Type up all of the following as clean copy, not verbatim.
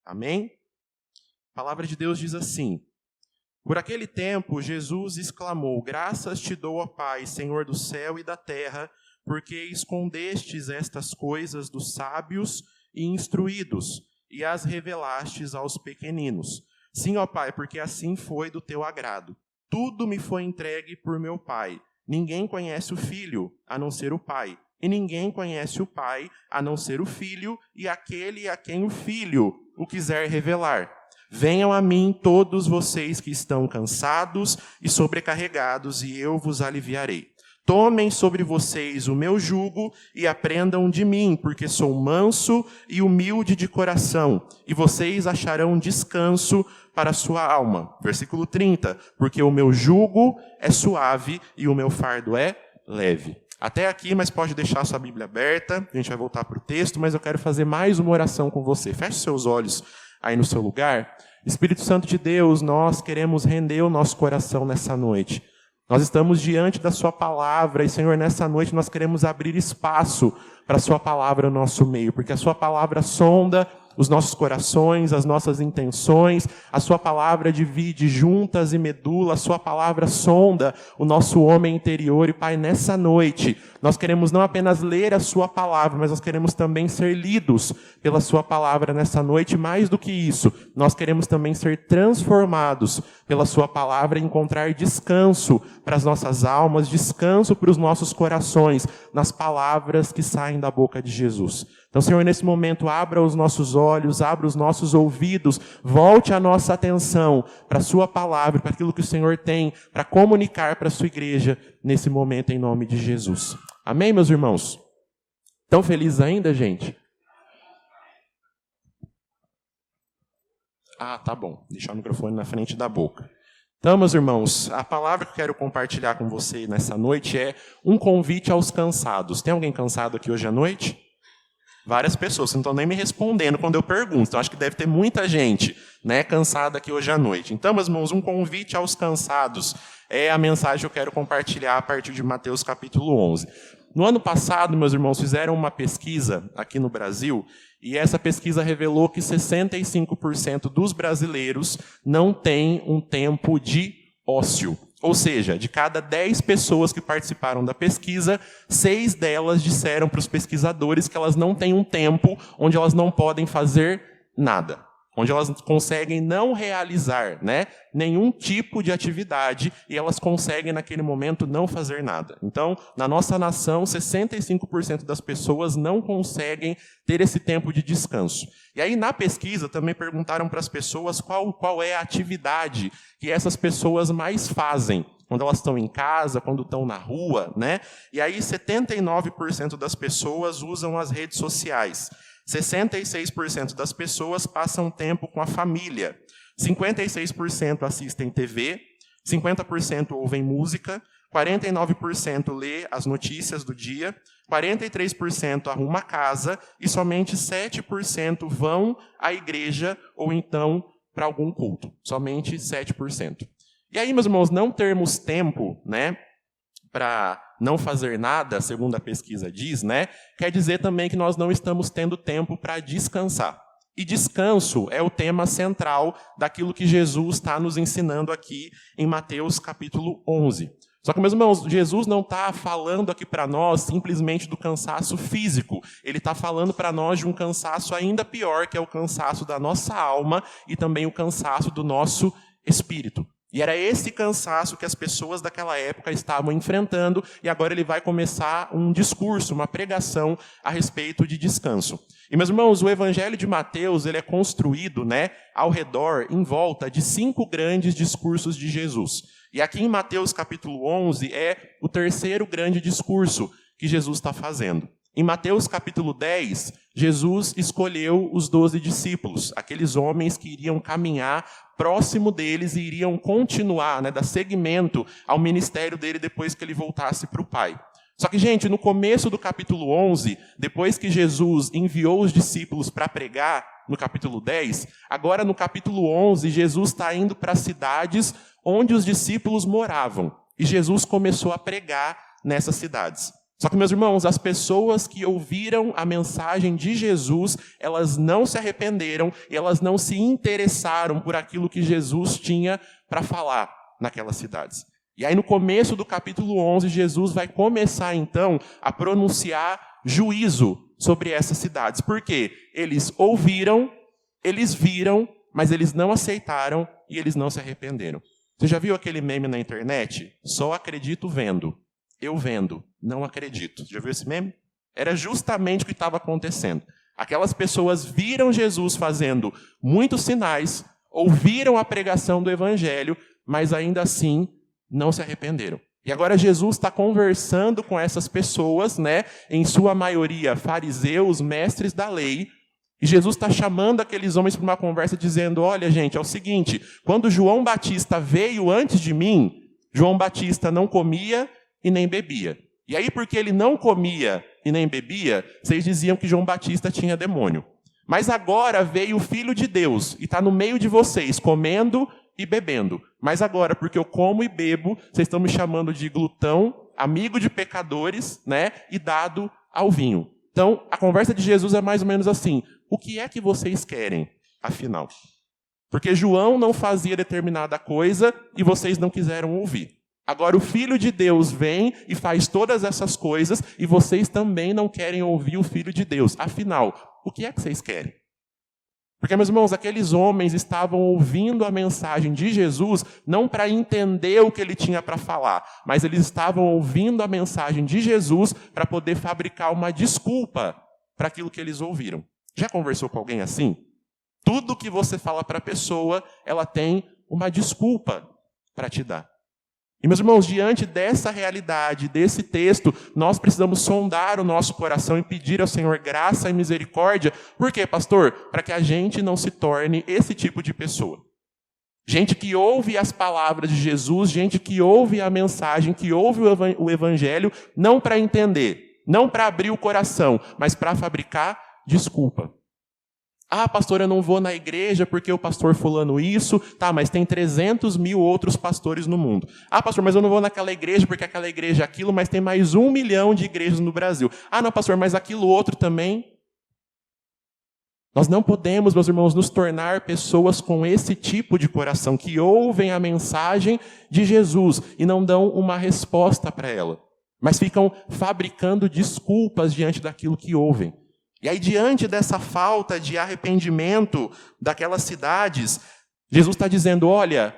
Amém? A palavra de Deus diz assim: por aquele tempo, Jesus exclamou: graças te dou, ó Pai, Senhor do céu e da terra, porque escondestes estas coisas dos sábios e instruídos, e as revelastes aos pequeninos. Sim, ó Pai, porque assim foi do teu agrado. Tudo me foi entregue por meu Pai. Ninguém conhece o Filho, a não ser o Pai. E ninguém conhece o Pai, a não ser o Filho, e aquele a quem o Filho o quiser revelar. Venham a mim todos vocês que estão cansados e sobrecarregados, e eu vos aliviarei. Tomem sobre vocês o meu jugo e aprendam de mim, porque sou manso e humilde de coração, e vocês acharão descanso para a sua alma. Versículo 30, porque o meu jugo é suave e o meu fardo é leve. Até aqui, mas pode deixar a sua Bíblia aberta, a gente vai voltar para o texto, mas eu quero fazer mais uma oração com você. Feche seus olhos aí no seu lugar. Espírito Santo de Deus, nós queremos render o nosso coração nessa noite. Nós estamos diante da sua palavra e, Senhor, nessa noite nós queremos abrir espaço para a sua palavra no nosso meio, porque a sua palavra sonda os nossos corações, as nossas intenções, a sua palavra divide juntas e medula, a sua palavra sonda o nosso homem interior. E, Pai, nessa noite, nós queremos não apenas ler a sua palavra, mas nós queremos também ser lidos pela sua palavra nessa noite. Mais do que isso, nós queremos também ser transformados pela sua palavra e encontrar descanso para as nossas almas, descanso para os nossos corações, nas palavras que saem da boca de Jesus. Então, Senhor, nesse momento, abra os nossos olhos, abra os nossos ouvidos, volte a nossa atenção para a sua palavra, para aquilo que o Senhor tem para comunicar para a sua igreja nesse momento, em nome de Jesus. Amém, meus irmãos? Tão felizes ainda, gente? Tá bom. Deixar o microfone na frente da boca. Então, meus irmãos, a palavra que eu quero compartilhar com você nessa noite é um convite aos cansados. Tem alguém cansado aqui hoje à noite? Várias pessoas, não estão nem me respondendo quando eu pergunto. Então, acho que deve ter muita gente, cansada aqui hoje à noite. Então, meus irmãos, um convite aos cansados é a mensagem que eu quero compartilhar a partir de Mateus capítulo 11. No ano passado, meus irmãos, fizeram uma pesquisa aqui no Brasil, e essa pesquisa revelou que 65% dos brasileiros não têm um tempo de ócio. Ou seja, de cada 10 pessoas que participaram da pesquisa, 6 delas disseram para os pesquisadores que elas não têm um tempo onde elas não podem fazer nada, onde elas conseguem não realizar nenhum tipo de atividade e elas conseguem, naquele momento, não fazer nada. Então, na nossa nação, 65% das pessoas não conseguem ter esse tempo de descanso. E aí, na pesquisa, também perguntaram para as pessoas qual é a atividade que essas pessoas mais fazem, quando elas estão em casa, quando estão na rua, E aí, 79% das pessoas usam as redes sociais. 66% das pessoas passam tempo com a família. 56% assistem TV, 50% ouvem música, 49% lê as notícias do dia, 43% arruma a casa e somente 7% vão à igreja ou então para algum culto. Somente 7%. E aí, meus irmãos, não termos tempo, para não fazer nada, segundo a pesquisa diz, quer dizer também que nós não estamos tendo tempo para descansar. E descanso é o tema central daquilo que Jesus está nos ensinando aqui em Mateus capítulo 11. Só que, meus irmãos, Jesus não está falando aqui para nós simplesmente do cansaço físico. Ele está falando para nós de um cansaço ainda pior, que é o cansaço da nossa alma e também o cansaço do nosso espírito. E era esse cansaço que as pessoas daquela época estavam enfrentando, e agora ele vai começar um discurso, uma pregação a respeito de descanso. E, meus irmãos, o Evangelho de Mateus ele é construído ao redor, em volta de 5 grandes discursos de Jesus. E aqui em Mateus capítulo 11 é o terceiro grande discurso que Jesus está fazendo. Em Mateus capítulo 10, Jesus escolheu os 12 discípulos, aqueles homens que iriam caminhar próximo deles e iriam continuar, dar seguimento ao ministério dele depois que ele voltasse para o Pai. Só que, gente, no começo do capítulo 11, depois que Jesus enviou os discípulos para pregar, no capítulo 10, agora no capítulo 11, Jesus está indo para cidades onde os discípulos moravam. E Jesus começou a pregar nessas cidades. Só que, meus irmãos, as pessoas que ouviram a mensagem de Jesus, elas não se arrependeram e elas não se interessaram por aquilo que Jesus tinha para falar naquelas cidades. E aí, no começo do capítulo 11, Jesus vai começar, então, a pronunciar juízo sobre essas cidades. Por quê? Eles ouviram, eles viram, mas eles não aceitaram e eles não se arrependeram. Você já viu aquele meme na internet? Só acredito vendo. Eu vendo, não acredito. Já viu esse meme? Era justamente o que estava acontecendo. Aquelas pessoas viram Jesus fazendo muitos sinais, ouviram a pregação do Evangelho, mas ainda assim não se arrependeram. E agora Jesus está conversando com essas pessoas, né? Em sua maioria fariseus, mestres da lei. E Jesus está chamando aqueles homens para uma conversa dizendo, olha gente, é o seguinte, quando João Batista veio antes de mim, João Batista não comia e nem bebia. E aí, porque ele não comia e nem bebia, vocês diziam que João Batista tinha demônio. Mas agora veio o Filho de Deus e está no meio de vocês, comendo e bebendo. Mas agora, porque eu como e bebo, vocês estão me chamando de glutão, amigo de pecadores, né? E dado ao vinho. Então, a conversa de Jesus é mais ou menos assim. O que é que vocês querem, afinal? Porque João não fazia determinada coisa e vocês não quiseram ouvir. Agora o Filho de Deus vem e faz todas essas coisas e vocês também não querem ouvir o Filho de Deus. Afinal, o que é que vocês querem? Porque, meus irmãos, aqueles homens estavam ouvindo a mensagem de Jesus não para entender o que ele tinha para falar, mas eles estavam ouvindo a mensagem de Jesus para poder fabricar uma desculpa para aquilo que eles ouviram. Já conversou com alguém assim? Tudo que você fala para a pessoa, ela tem uma desculpa para te dar. E, meus irmãos, diante dessa realidade, desse texto, nós precisamos sondar o nosso coração e pedir ao Senhor graça e misericórdia. Por quê, pastor? Para que a gente não se torne esse tipo de pessoa. Gente que ouve as palavras de Jesus, gente que ouve a mensagem, que ouve o Evangelho, não para entender, não para abrir o coração, mas para fabricar desculpa. Ah, pastor, eu não vou na igreja porque o pastor fulano isso. Tá, mas tem 300 mil outros pastores no mundo. Ah, pastor, mas eu não vou naquela igreja porque aquela igreja é aquilo, mas tem mais 1 milhão de igrejas no Brasil. Ah, não, pastor, mas aquilo outro também. Nós não podemos, meus irmãos, nos tornar pessoas com esse tipo de coração, que ouvem a mensagem de Jesus e não dão uma resposta para ela, mas ficam fabricando desculpas diante daquilo que ouvem. E aí, diante dessa falta de arrependimento daquelas cidades, Jesus está dizendo, olha,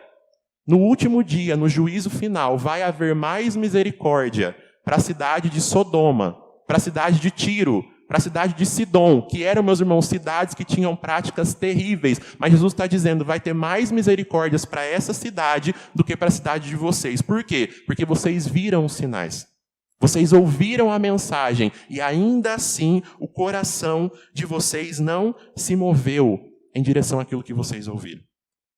no último dia, no juízo final, vai haver mais misericórdia para a cidade de Sodoma, para a cidade de Tiro, para a cidade de Sidom, que eram, meus irmãos, cidades que tinham práticas terríveis. Mas Jesus está dizendo, vai ter mais misericórdias para essa cidade do que para a cidade de vocês. Por quê? Porque vocês viram os sinais. Vocês ouviram a mensagem e ainda assim o coração de vocês não se moveu em direção àquilo que vocês ouviram.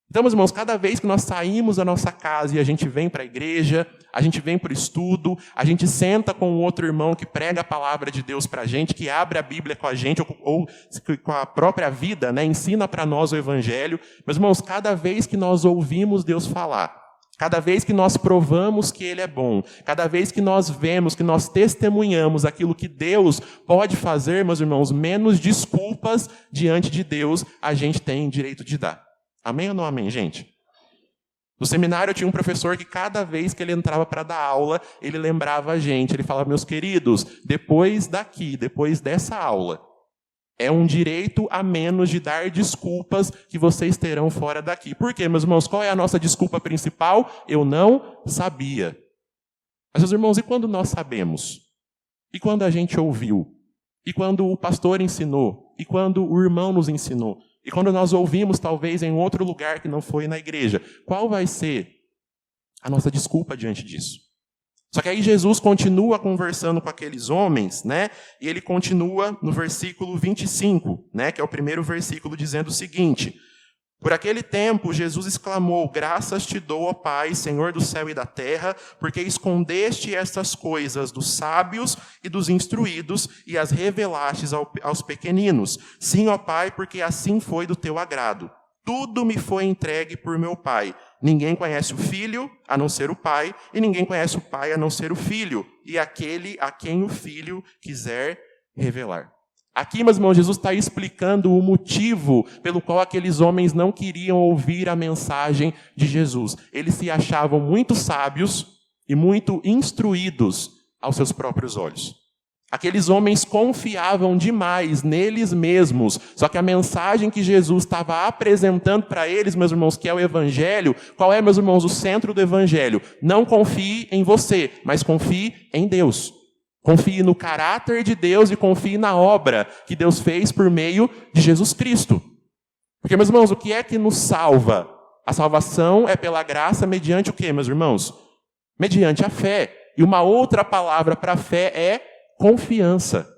Então, meus irmãos, cada vez que nós saímos da nossa casa e a gente vem para a igreja, a gente vem para o estudo, a gente senta com um outro irmão que prega a palavra de Deus para a gente, que abre a Bíblia com a gente, ou com a própria vida, né, ensina para nós o Evangelho. Meus irmãos, cada vez que nós ouvimos Deus falar, cada vez que nós provamos que Ele é bom, cada vez que nós vemos, que nós testemunhamos aquilo que Deus pode fazer, meus irmãos, menos desculpas diante de Deus a gente tem direito de dar. Amém ou não amém, gente? No seminário eu tinha um professor que cada vez que ele entrava para dar aula, ele lembrava a gente, ele falava, meus queridos, depois dessa aula, é um direito a menos de dar desculpas que vocês terão fora daqui. Por quê, meus irmãos? Qual é a nossa desculpa principal? Eu não sabia. Mas, meus irmãos, e quando nós sabemos? E quando a gente ouviu? E quando o pastor ensinou? E quando o irmão nos ensinou? E quando nós ouvimos, talvez, em outro lugar que não foi na igreja? Qual vai ser a nossa desculpa diante disso? Só que aí Jesus continua conversando com aqueles homens, né? E ele continua no versículo 25, né? Que é o primeiro versículo, dizendo o seguinte: por aquele tempo, Jesus exclamou, graças te dou, ó Pai, Senhor do céu e da terra, porque escondeste estas coisas dos sábios e dos instruídos e as revelastes aos pequeninos. Sim, ó Pai, porque assim foi do teu agrado. Tudo me foi entregue por meu Pai. Ninguém conhece o Filho, a não ser o Pai, e ninguém conhece o Pai, a não ser o Filho, e aquele a quem o Filho quiser revelar. Aqui, meus irmãos, Jesus está explicando o motivo pelo qual aqueles homens não queriam ouvir a mensagem de Jesus. Eles se achavam muito sábios e muito instruídos aos seus próprios olhos. Aqueles homens confiavam demais neles mesmos. Só que a mensagem que Jesus estava apresentando para eles, meus irmãos, que é o Evangelho, qual é, meus irmãos, o centro do Evangelho? Não confie em você, mas confie em Deus. Confie no caráter de Deus e confie na obra que Deus fez por meio de Jesus Cristo. Porque, meus irmãos, o que é que nos salva? A salvação é pela graça mediante o quê, meus irmãos? Mediante a fé. E uma outra palavra para fé é confiança.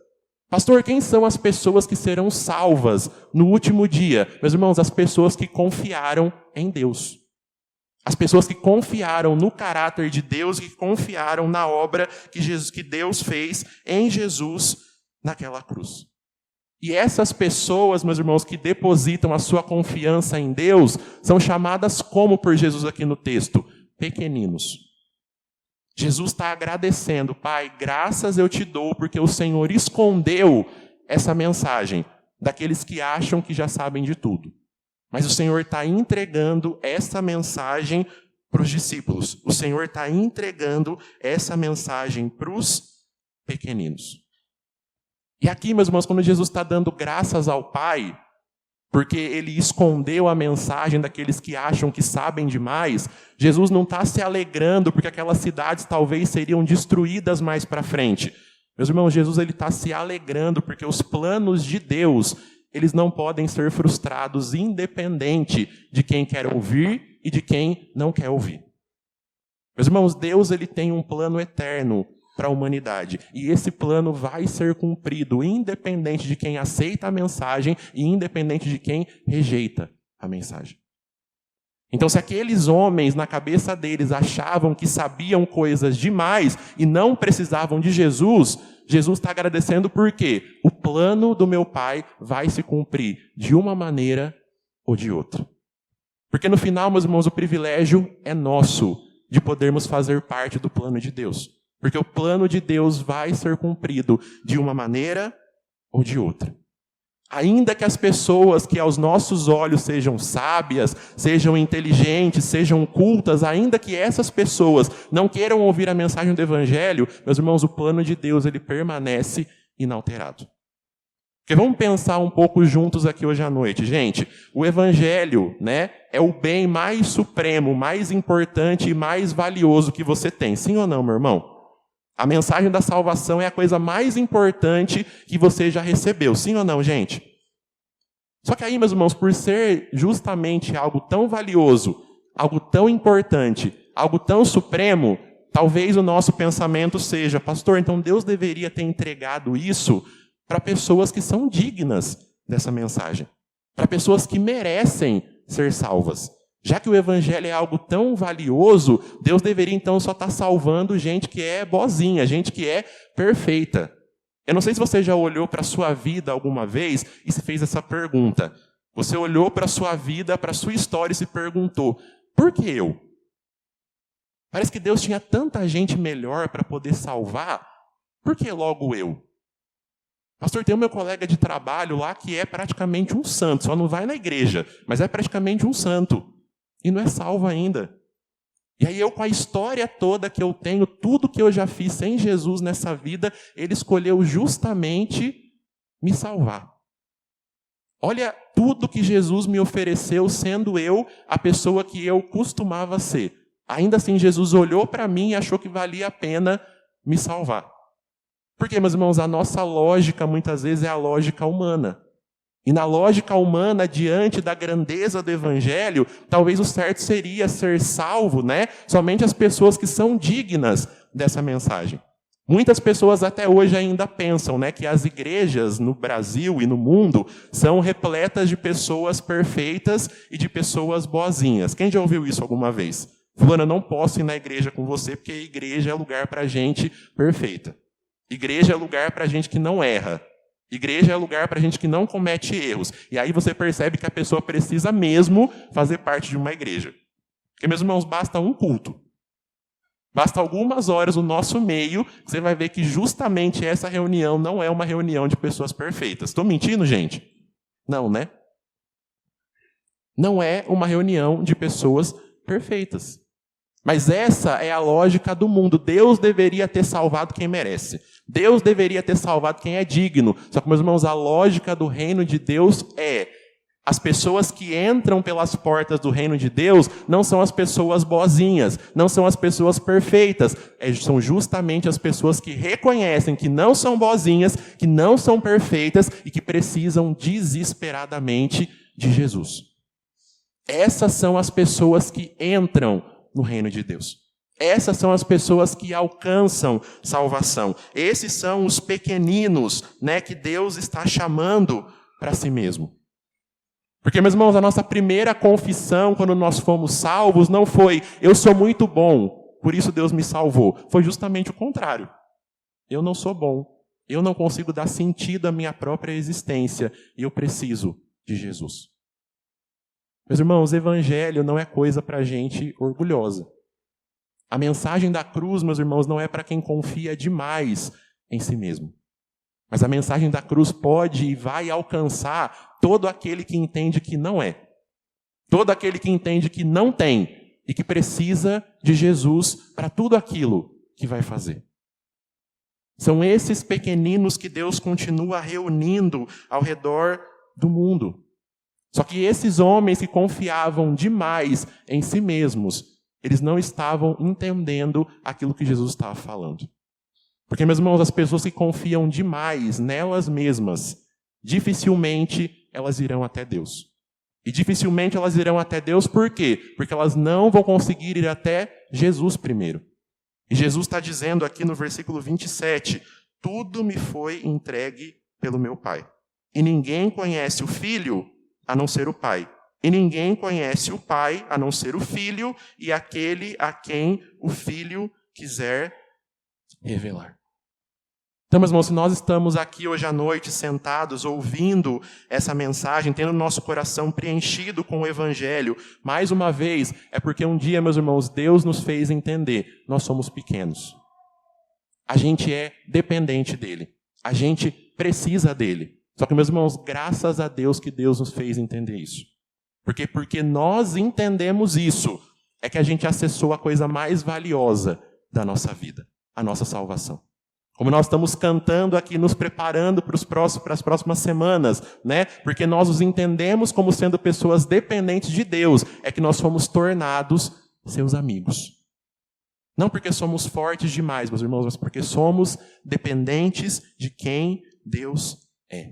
Pastor, quem são as pessoas que serão salvas no último dia? Meus irmãos, as pessoas que confiaram em Deus. As pessoas que confiaram no caráter de Deus, que confiaram na obra que Deus fez em Jesus naquela cruz. E essas pessoas, meus irmãos, que depositam a sua confiança em Deus, são chamadas como por Jesus aqui no texto? Pequeninos. Jesus está agradecendo, Pai, graças eu te dou, porque o Senhor escondeu essa mensagem daqueles que acham que já sabem de tudo. Mas o Senhor está entregando essa mensagem para os discípulos. O Senhor está entregando essa mensagem para os pequeninos. E aqui, meus irmãos, quando Jesus está dando graças ao Pai, porque ele escondeu a mensagem daqueles que acham que sabem demais, Jesus não está se alegrando porque aquelas cidades talvez seriam destruídas mais para frente. Meus irmãos, Jesus está se alegrando porque os planos de Deus, eles não podem ser frustrados independente de quem quer ouvir e de quem não quer ouvir. Meus irmãos, Deus ele tem um plano eterno para a humanidade. E esse plano vai ser cumprido independente de quem aceita a mensagem e independente de quem rejeita a mensagem. Então, se aqueles homens, na cabeça deles, achavam que sabiam coisas demais e não precisavam de Jesus, Jesus está agradecendo porque o plano do meu Pai vai se cumprir de uma maneira ou de outra. Porque no final, meus irmãos, o privilégio é nosso de podermos fazer parte do plano de Deus. Porque o plano de Deus vai ser cumprido de uma maneira ou de outra. Ainda que as pessoas que aos nossos olhos sejam sábias, sejam inteligentes, sejam cultas, ainda que essas pessoas não queiram ouvir a mensagem do Evangelho, meus irmãos, o plano de Deus ele permanece inalterado. Porque vamos pensar um pouco juntos aqui hoje à noite. Gente, o Evangelho, é o bem mais supremo, mais importante e mais valioso que você tem. Sim ou não, meu irmão? A mensagem da salvação é a coisa mais importante que você já recebeu. Sim ou não, gente? Só que aí, meus irmãos, por ser justamente algo tão valioso, algo tão importante, algo tão supremo, talvez o nosso pensamento seja, pastor, então Deus deveria ter entregado isso para pessoas que são dignas dessa mensagem. Para pessoas que merecem ser salvas. Já que o Evangelho é algo tão valioso, Deus deveria então só estar salvando gente que é boazinha, gente que é perfeita. Eu não sei se você já olhou para a sua vida alguma vez e se fez essa pergunta. Você olhou para a sua vida, para a sua história e se perguntou, por que eu? Parece que Deus tinha tanta gente melhor para poder salvar, por que logo eu? Pastor, tem o meu colega de trabalho lá que é praticamente um santo, só não vai na igreja, mas é praticamente um santo. E não é salvo ainda. E aí eu, com a história toda que eu tenho, tudo que eu já fiz sem Jesus nessa vida, ele escolheu justamente me salvar. Olha tudo que Jesus me ofereceu, sendo eu a pessoa que eu costumava ser. Ainda assim, Jesus olhou para mim e achou que valia a pena me salvar. Porque, meus irmãos, a nossa lógica muitas vezes é a lógica humana. E na lógica humana, diante da grandeza do Evangelho, talvez o certo seria ser salvo, somente as pessoas que são dignas dessa mensagem. Muitas pessoas até hoje ainda pensam, que as igrejas no Brasil e no mundo são repletas de pessoas perfeitas e de pessoas boazinhas. Quem já ouviu isso alguma vez? Fulano, eu não posso ir na igreja com você porque a igreja é lugar para gente perfeita. Igreja é lugar para gente que não erra. Igreja é lugar para gente que não comete erros. E aí você percebe que a pessoa precisa mesmo fazer parte de uma igreja. Porque, meus irmãos, basta um culto. Basta algumas horas no nosso meio, que você vai ver que justamente essa reunião não é uma reunião de pessoas perfeitas. Estou mentindo, gente? Não, né? Não é uma reunião de pessoas perfeitas. Mas essa é a lógica do mundo. Deus deveria ter salvado quem merece. Deus deveria ter salvado quem é digno. Só que, meus irmãos, a lógica do reino de Deus é: as pessoas que entram pelas portas do reino de Deus não são as pessoas boazinhas, não são as pessoas perfeitas. São justamente as pessoas que reconhecem que não são boazinhas, que não são perfeitas e que precisam desesperadamente de Jesus. Essas são as pessoas que entram no reino de Deus. Essas são as pessoas que alcançam salvação. Esses são os pequeninos, que Deus está chamando para si mesmo. Porque, meus irmãos, a nossa primeira confissão, quando nós fomos salvos, não foi: eu sou muito bom, por isso Deus me salvou. Foi justamente o contrário. Eu não sou bom. Eu não consigo dar sentido à minha própria existência. E eu preciso de Jesus. Meus irmãos, evangelho não é coisa para gente orgulhosa. A mensagem da cruz, meus irmãos, não é para quem confia demais em si mesmo. Mas a mensagem da cruz pode e vai alcançar todo aquele que entende que não é. Todo aquele que entende que não tem e que precisa de Jesus para tudo aquilo que vai fazer. São esses pequeninos que Deus continua reunindo ao redor do mundo. Só que esses homens que confiavam demais em si mesmos, eles não estavam entendendo aquilo que Jesus estava falando. Porque, meus irmãos, as pessoas que confiam demais nelas mesmas, dificilmente elas irão até Deus. E dificilmente elas irão até Deus por quê? Porque elas não vão conseguir ir até Jesus primeiro. E Jesus está dizendo aqui no versículo 27, tudo me foi entregue pelo meu Pai. E ninguém conhece o Filho a não ser o Pai. E ninguém conhece o Pai a não ser o Filho e aquele a quem o Filho quiser revelar. Então, meus irmãos, se nós estamos aqui hoje à noite sentados, ouvindo essa mensagem, tendo nosso coração preenchido com o Evangelho, mais uma vez, é porque um dia, meus irmãos, Deus nos fez entender, nós somos pequenos. A gente é dependente dele. A gente precisa dele. Só que, meus irmãos, graças a Deus que Deus nos fez entender isso. Porque nós entendemos isso, é que a gente acessou a coisa mais valiosa da nossa vida, a nossa salvação. Como nós estamos cantando aqui, nos preparando para as próximas semanas, Porque nós os entendemos como sendo pessoas dependentes de Deus, é que nós fomos tornados seus amigos. Não porque somos fortes demais, meus irmãos, mas porque somos dependentes de quem Deus é.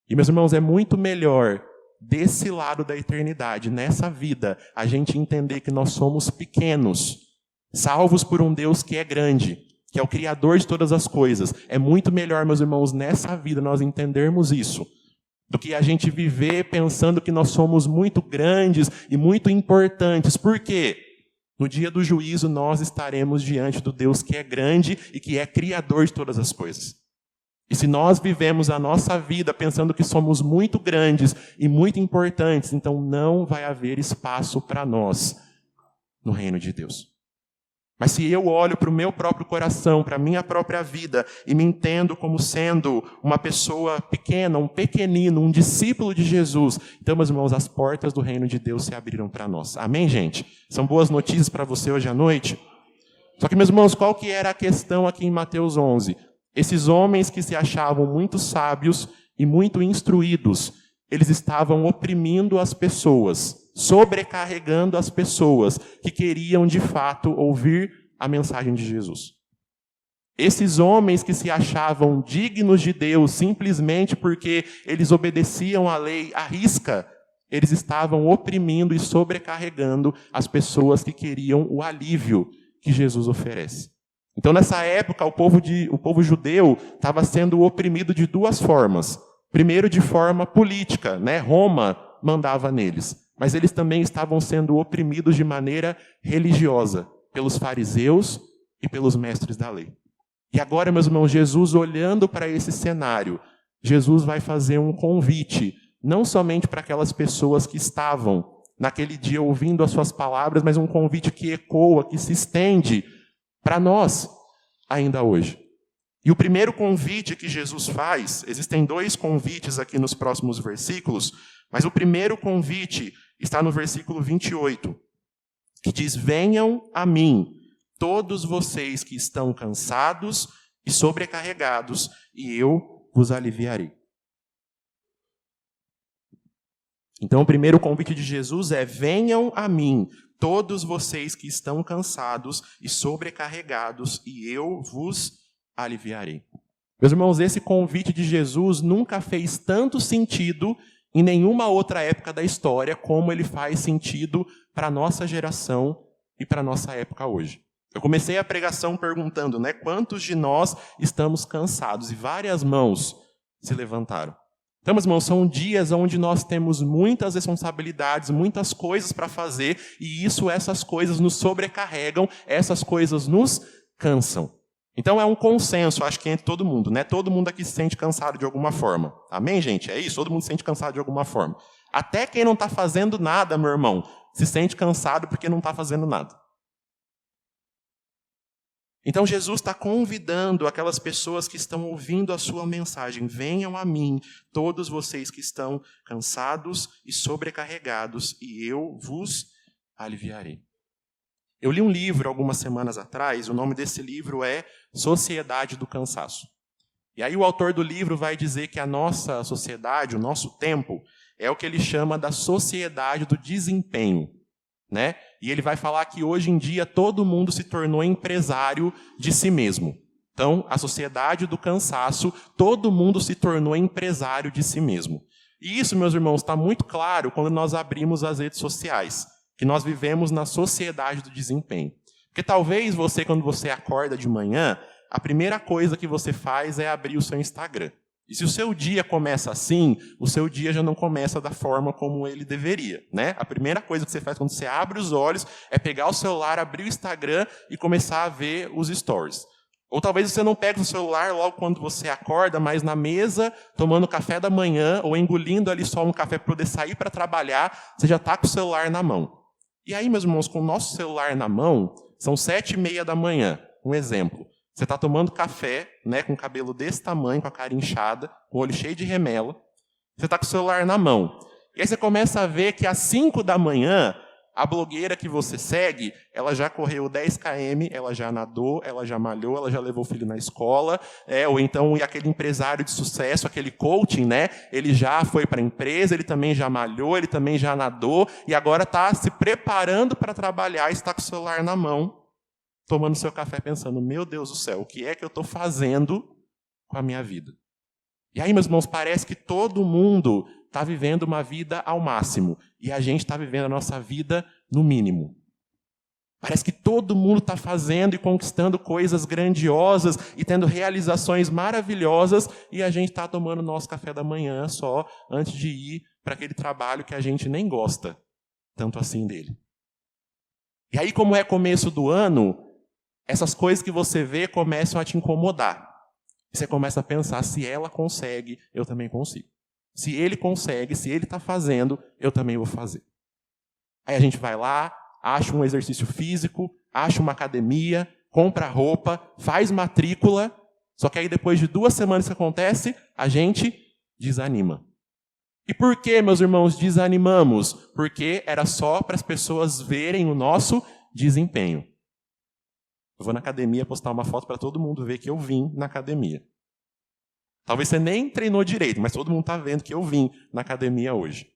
E, meus irmãos, é muito melhor desse lado da eternidade, nessa vida, a gente entender que nós somos pequenos, salvos por um Deus que é grande, que é o Criador de todas as coisas. É muito melhor, meus irmãos, nessa vida nós entendermos isso, do que a gente viver pensando que nós somos muito grandes e muito importantes. Por quê? No dia do juízo nós estaremos diante do Deus que é grande e que é Criador de todas as coisas. E se nós vivemos a nossa vida pensando que somos muito grandes e muito importantes, então não vai haver espaço para nós no reino de Deus. Mas se eu olho para o meu próprio coração, para a minha própria vida, e me entendo como sendo uma pessoa pequena, um pequenino, um discípulo de Jesus, então, meus irmãos, as portas do reino de Deus se abriram para nós. Amém, gente? São boas notícias para você hoje à noite? Só que, meus irmãos, qual que era a questão aqui em Mateus 11? Esses homens que se achavam muito sábios e muito instruídos, eles estavam oprimindo as pessoas, sobrecarregando as pessoas que queriam, de fato, ouvir a mensagem de Jesus. Esses homens que se achavam dignos de Deus simplesmente porque eles obedeciam à lei à risca, eles estavam oprimindo e sobrecarregando as pessoas que queriam o alívio que Jesus oferece. Então, nessa época, o povo judeu estava sendo oprimido de duas formas. Primeiro, de forma política, Roma mandava neles. Mas eles também estavam sendo oprimidos de maneira religiosa, pelos fariseus e pelos mestres da lei. E agora, meus irmãos, Jesus, olhando para esse cenário, Jesus vai fazer um convite, não somente para aquelas pessoas que estavam naquele dia ouvindo as suas palavras, mas um convite que ecoa, que se estende para nós ainda hoje. E o primeiro convite que Jesus faz, existem 2 convites aqui nos próximos versículos, mas o primeiro convite está no versículo 28, que diz: venham a mim, todos vocês que estão cansados e sobrecarregados, e eu vos aliviarei. Então, o primeiro convite de Jesus é: venham a mim, todos vocês que estão cansados e sobrecarregados, e eu vos aliviarei. Meus irmãos, esse convite de Jesus nunca fez tanto sentido em nenhuma outra época da história como ele faz sentido para a nossa geração e para a nossa época hoje. Eu comecei a pregação perguntando, quantos de nós estamos cansados? E várias mãos se levantaram. Então, meus irmãos, são dias onde nós temos muitas responsabilidades, muitas coisas para fazer, e essas coisas nos sobrecarregam, essas coisas nos cansam. Então, é um consenso, acho que entre todo mundo, Todo mundo aqui se sente cansado de alguma forma. Amém, gente? É isso? Todo mundo se sente cansado de alguma forma. Até quem não está fazendo nada, meu irmão, se sente cansado porque não está fazendo nada. Então, Jesus está convidando aquelas pessoas que estão ouvindo a sua mensagem: venham a mim, todos vocês que estão cansados e sobrecarregados, e eu vos aliviarei. Eu li um livro algumas semanas atrás, o nome desse livro é Sociedade do Cansaço. E aí o autor do livro vai dizer que a nossa sociedade, o nosso tempo, é o que ele chama da sociedade do desempenho. E ele vai falar que hoje em dia todo mundo se tornou empresário de si mesmo. Então, a sociedade do cansaço, todo mundo se tornou empresário de si mesmo. E isso, meus irmãos, está muito claro quando nós abrimos as redes sociais, que nós vivemos na sociedade do desempenho. Porque talvez você, quando você acorda de manhã, a primeira coisa que você faz é abrir o seu Instagram. E se o seu dia começa assim, o seu dia já não começa da forma como ele deveria, A primeira coisa que você faz quando você abre os olhos é pegar o celular, abrir o Instagram e começar a ver os stories. Ou talvez você não pegue o celular logo quando você acorda, mas na mesa, tomando café da manhã, ou engolindo ali só um café para poder sair para trabalhar, você já está com o celular na mão. E aí, meus irmãos, com o nosso celular na mão, são 7h30 da manhã, um exemplo. Você está tomando café, com o cabelo desse tamanho, com a cara inchada, com o olho cheio de remela. Você está com o celular na mão. E aí você começa a ver que às 5 da manhã, a blogueira que você segue, ela já correu 10 km, ela já nadou, ela já malhou, ela já levou o filho na escola. Ou então aquele empresário de sucesso, aquele coaching, ele já foi para a empresa, ele também já malhou, ele também já nadou, e agora está se preparando para trabalhar e está com o celular na mão, tomando seu café pensando: meu Deus do céu, o que é que eu estou fazendo com a minha vida? E aí, meus irmãos, parece que todo mundo está vivendo uma vida ao máximo e a gente está vivendo a nossa vida no mínimo. Parece que todo mundo está fazendo e conquistando coisas grandiosas e tendo realizações maravilhosas, e a gente está tomando nosso café da manhã só antes de ir para aquele trabalho que a gente nem gosta tanto assim dele. E aí, como é começo do ano, essas coisas que você vê começam a te incomodar. E você começa a pensar: se ela consegue, eu também consigo. Se ele consegue, se ele está fazendo, eu também vou fazer. Aí a gente vai lá, acha um exercício físico, acha uma academia, compra roupa, faz matrícula, só que aí depois de 2 semanas que acontece, a gente desanima. E por que, meus irmãos, desanimamos? Porque era só para as pessoas verem o nosso desempenho. Eu vou na academia postar uma foto para todo mundo ver que eu vim na academia. Talvez você nem treinou direito, mas todo mundo está vendo que eu vim na academia hoje.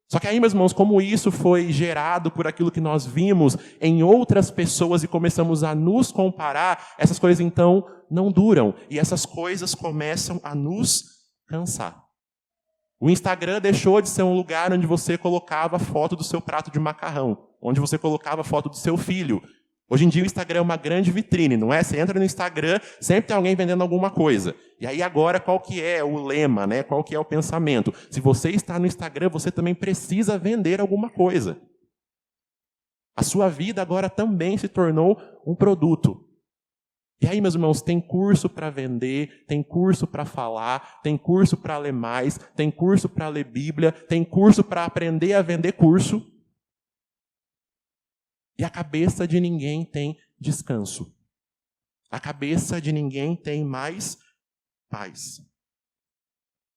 Só que aí, meus irmãos, como isso foi gerado por aquilo que nós vimos em outras pessoas e começamos a nos comparar, essas coisas então não duram. E essas coisas começam a nos cansar. O Instagram deixou de ser um lugar onde você colocava a foto do seu prato de macarrão, onde você colocava a foto do seu filho. Hoje em dia o Instagram é uma grande vitrine, não é? Você entra no Instagram, sempre tem alguém vendendo alguma coisa. E aí agora qual que é o lema, Qual que é o pensamento? Se você está no Instagram, você também precisa vender alguma coisa. A sua vida agora também se tornou um produto. E aí, meus irmãos, tem curso para vender, tem curso para falar, tem curso para ler mais, tem curso para ler Bíblia, tem curso para aprender a vender curso. E a cabeça de ninguém tem descanso. A cabeça de ninguém tem mais paz.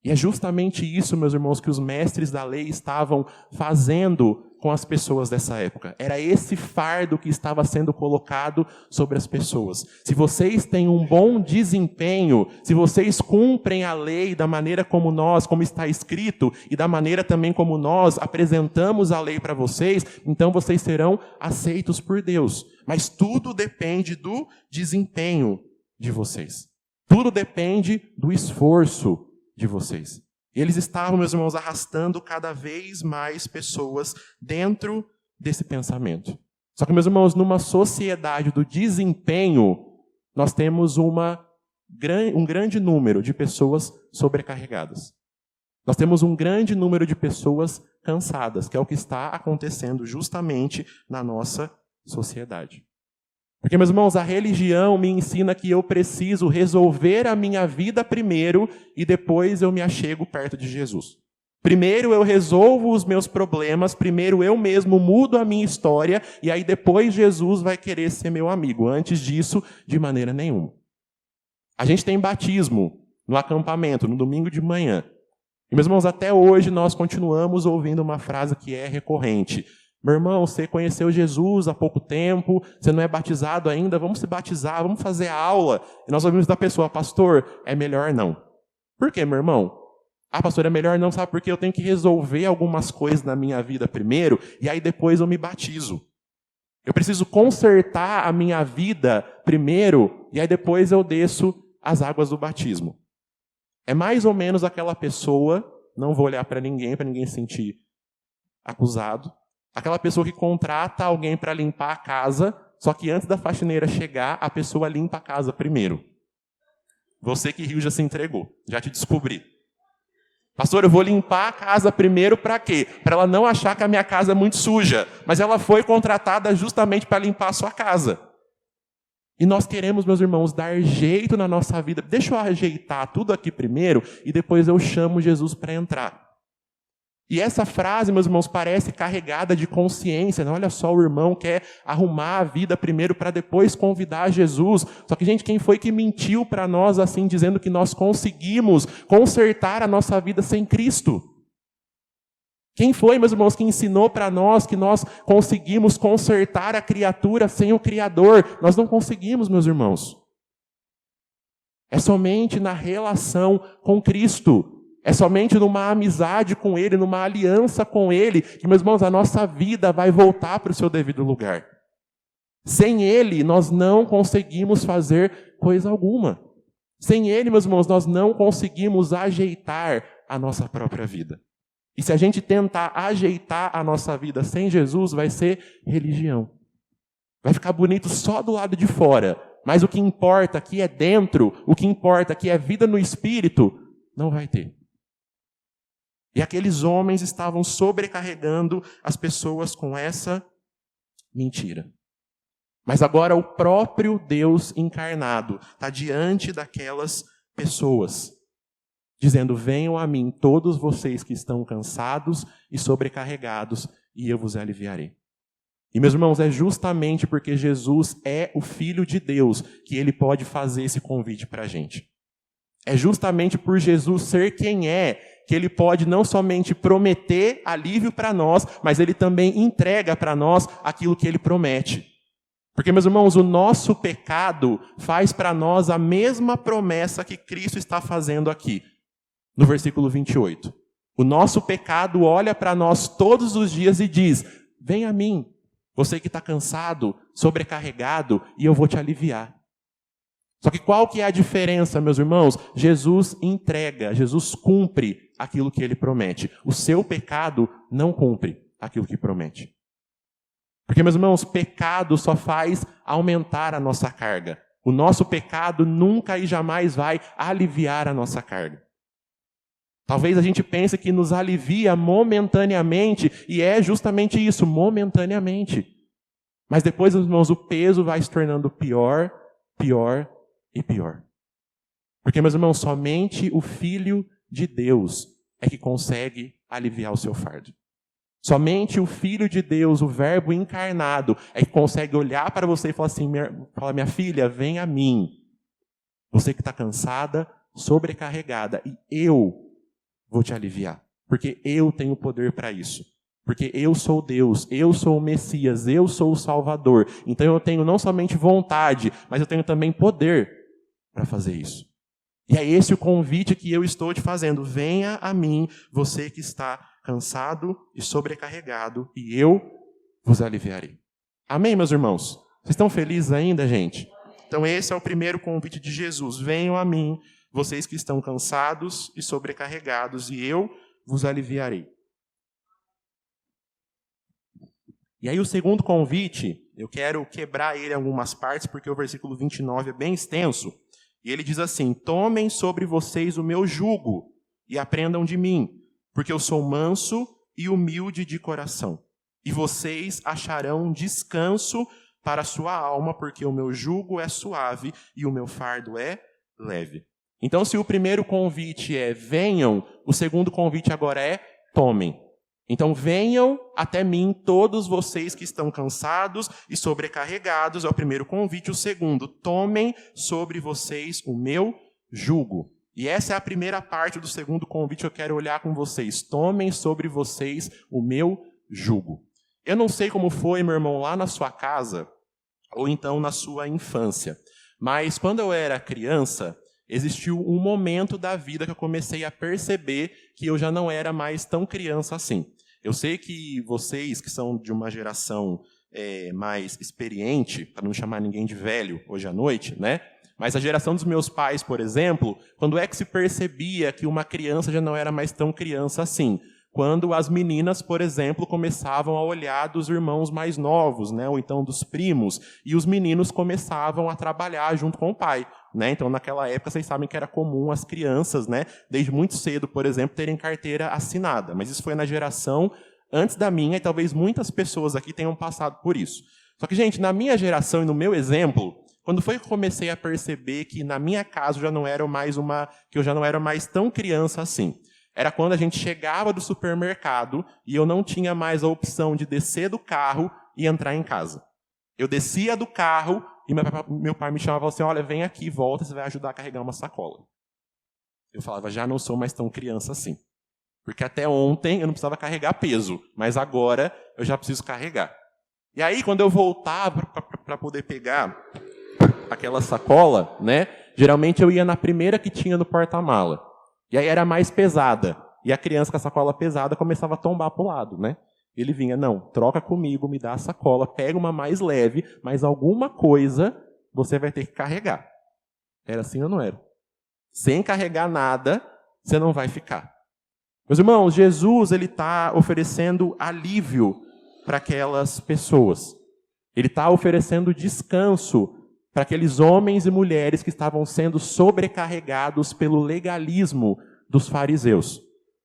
E é justamente isso, meus irmãos, que os mestres da lei estavam fazendo com as pessoas dessa época. Era esse fardo que estava sendo colocado sobre as pessoas. Se vocês têm um bom desempenho, se vocês cumprem a lei da maneira como está escrito, e da maneira também como nós apresentamos a lei para vocês, então vocês serão aceitos por Deus. Mas tudo depende do desempenho de vocês. Tudo depende do esforço de vocês. Eles estavam, meus irmãos, arrastando cada vez mais pessoas dentro desse pensamento. Só que, meus irmãos, numa sociedade do desempenho, nós temos um grande número de pessoas sobrecarregadas. Nós temos um grande número de pessoas cansadas, que é o que está acontecendo justamente na nossa sociedade. Porque, meus irmãos, a religião me ensina que eu preciso resolver a minha vida primeiro e depois eu me achego perto de Jesus. Primeiro eu resolvo os meus problemas, primeiro eu mesmo mudo a minha história e aí depois Jesus vai querer ser meu amigo. Antes disso, de maneira nenhuma. A gente tem batismo no acampamento, no domingo de manhã. E, meus irmãos, até hoje nós continuamos ouvindo uma frase que é recorrente. Meu irmão, você conheceu Jesus há pouco tempo, você não é batizado ainda, vamos se batizar, vamos fazer a aula. E nós ouvimos da pessoa, pastor, é melhor não. Por quê, meu irmão? Ah, pastor, é melhor não, sabe? Porque eu tenho que resolver algumas coisas na minha vida primeiro, e aí depois eu me batizo. Eu preciso consertar a minha vida primeiro, e aí depois eu desço as águas do batismo. É mais ou menos aquela pessoa, não vou olhar para ninguém se sentir acusado, aquela pessoa que contrata alguém para limpar a casa, só que antes da faxineira chegar, a pessoa limpa a casa primeiro. Você que riu já se entregou, já te descobri. Pastor, eu vou limpar a casa primeiro para quê? Para ela não achar que a minha casa é muito suja. Mas ela foi contratada justamente para limpar a sua casa. E nós queremos, meus irmãos, dar jeito na nossa vida. Deixa eu ajeitar tudo aqui primeiro e depois eu chamo Jesus para entrar. E essa frase, meus irmãos, parece carregada de consciência. Né? Olha só, o irmão quer arrumar a vida primeiro para depois convidar Jesus. Só que, gente, quem foi que mentiu para nós assim, dizendo que nós conseguimos consertar a nossa vida sem Cristo? Quem foi, meus irmãos, que ensinou para nós que nós conseguimos consertar a criatura sem o Criador? Nós não conseguimos, meus irmãos. É somente na relação com Cristo. É somente numa amizade com Ele, numa aliança com Ele, que, meus irmãos, a nossa vida vai voltar para o seu devido lugar. Sem Ele, nós não conseguimos fazer coisa alguma. Sem Ele, meus irmãos, nós não conseguimos ajeitar a nossa própria vida. E se a gente tentar ajeitar a nossa vida sem Jesus, vai ser religião. Vai ficar bonito só do lado de fora. Mas o que importa aqui é dentro, o que importa aqui é vida no Espírito, não vai ter. E aqueles homens estavam sobrecarregando as pessoas com essa mentira. Mas agora o próprio Deus encarnado está diante daquelas pessoas, dizendo, venham a mim todos vocês que estão cansados e sobrecarregados, e eu vos aliviarei. E, meus irmãos, é justamente porque Jesus é o Filho de Deus que Ele pode fazer esse convite para a gente. É justamente por Jesus ser quem é, que Ele pode não somente prometer alívio para nós, mas Ele também entrega para nós aquilo que Ele promete. Porque, meus irmãos, o nosso pecado faz para nós a mesma promessa que Cristo está fazendo aqui, no versículo 28. O nosso pecado olha para nós todos os dias e diz, vem a mim, você que está cansado, sobrecarregado, e eu vou te aliviar. Só que qual que é a diferença, meus irmãos? Jesus entrega, Jesus cumpre aquilo que Ele promete. O seu pecado não cumpre aquilo que promete. Porque, meus irmãos, pecado só faz aumentar a nossa carga. O nosso pecado nunca e jamais vai aliviar a nossa carga. Talvez a gente pense que nos alivia momentaneamente, e é justamente isso, momentaneamente. Mas depois, meus irmãos, o peso vai se tornando pior, pior e pior. Porque, meus irmãos, somente o Filho de Deus é que consegue aliviar o seu fardo. Somente o Filho de Deus, o Verbo encarnado, é que consegue olhar para você e falar assim, minha filha, vem a mim. Você que está cansada, sobrecarregada, e eu vou te aliviar. Porque eu tenho poder para isso. Porque eu sou Deus, eu sou o Messias, eu sou o Salvador. Então eu tenho não somente vontade, mas eu tenho também poder para fazer isso. E é esse o convite que eu estou te fazendo. Venha a mim, você que está cansado e sobrecarregado, e eu vos aliviarei. Amém, meus irmãos? Vocês estão felizes ainda, gente? Então esse é o primeiro convite de Jesus. Venham a mim, vocês que estão cansados e sobrecarregados, e eu vos aliviarei. E aí o segundo convite, eu quero quebrar ele em algumas partes, porque o versículo 29 é bem extenso. E ele diz assim, tomem sobre vocês o meu jugo e aprendam de mim, porque eu sou manso e humilde de coração. E vocês acharão descanso para a sua alma, porque o meu jugo é suave e o meu fardo é leve. Então, se o primeiro convite é venham, o segundo convite agora é tomem. Então, venham até mim todos vocês que estão cansados e sobrecarregados, é o primeiro convite. O segundo, tomem sobre vocês o meu jugo. E essa é a primeira parte do segundo convite que eu quero olhar com vocês. Tomem sobre vocês o meu jugo. Eu não sei como foi, meu irmão, lá na sua casa, ou então na sua infância, mas quando eu era criança, existiu um momento da vida que eu comecei a perceber que eu já não era mais tão criança assim. Eu sei que vocês, que são de uma geração mais experiente, para não chamar ninguém de velho hoje à noite, né? Mas a geração dos meus pais, por exemplo, quando é que se percebia que uma criança já não era mais tão criança assim? Quando as meninas, por exemplo, começavam a olhar dos irmãos mais novos, né? Ou então dos primos, e os meninos começavam a trabalhar junto com o pai. Né? Então, naquela época, vocês sabem que era comum as crianças, né, desde muito cedo, por exemplo, terem carteira assinada. Mas isso foi na geração antes da minha, e talvez muitas pessoas aqui tenham passado por isso. Só que, gente, na minha geração e no meu exemplo, quando foi que eu comecei a perceber que na minha casa eu já não era mais tão criança assim? Era quando a gente chegava do supermercado e eu não tinha mais a opção de descer do carro e entrar em casa. Eu descia do carro e meu pai me chamava assim, olha, vem aqui, volta, você vai ajudar a carregar uma sacola. Eu falava, já não sou mais tão criança assim. Porque até ontem eu não precisava carregar peso, mas agora eu já preciso carregar. E aí, quando eu voltava para poder pegar aquela sacola, né, geralmente eu ia na primeira que tinha no porta-mala. E aí era mais pesada. E a criança com a sacola pesada começava a tombar para o lado, né? Ele vinha, não, troca comigo, me dá a sacola, pega uma mais leve, mas alguma coisa você vai ter que carregar. Era assim ou não era? Sem carregar nada, você não vai ficar. Meus irmãos, Jesus ele está oferecendo alívio para aquelas pessoas. Ele está oferecendo descanso para aqueles homens e mulheres que estavam sendo sobrecarregados pelo legalismo dos fariseus.